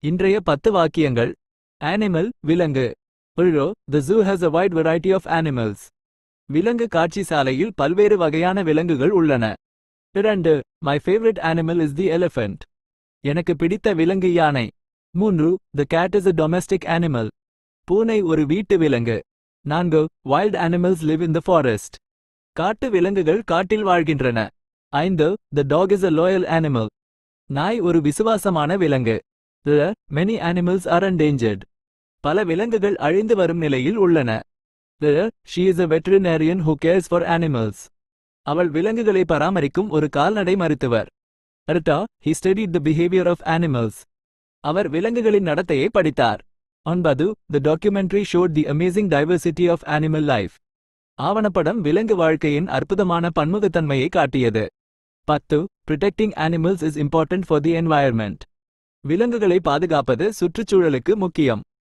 இன்றைய 10 வாக்கியங்கள். Animal விலங்கு. Ulro, the zoo has a wide variety of animals. விலங்கு காட்சி சாலையில் பல்வேறு வகையான விலங்குகள் உள்ளன. 2. My favorite animal is the elephant. எனக்கு பிடித்த விலங்கு யானை. 3. The cat is a domestic animal. பூனை ஒரு வீட்டு விலங்கு. 4. Wild animals live in the forest. காட்டு விலங்குகள் காட்டில் வாழ்கின்றன. 5. The dog is a loyal animal. நாய் ஒரு விசுவாசமான விலங்கு. Many animals are endangered. பல விலங்குகள் அழிந்து வரும் நிலையில் உள்ளன. She is a veterinarian who cares for animals. அவள் விலங்குகளை பராமரிக்கும் ஒரு கால்நடை மருத்துவர். He studied the behavior of animals. அவர் விலங்குகளின் நடத்தையை படித்தார். 9. The documentary showed the amazing diversity of animal life. ஆவணப்படம் விலங்கு வாழ்க்கையின் அற்புதமான பன்முகத்தன்மையை காட்டியது. 10. Protecting animals is important for the environment. விலங்குகளை பாதுகாப்பது சுற்றுச்சூழலுக்கு முக்கியம்.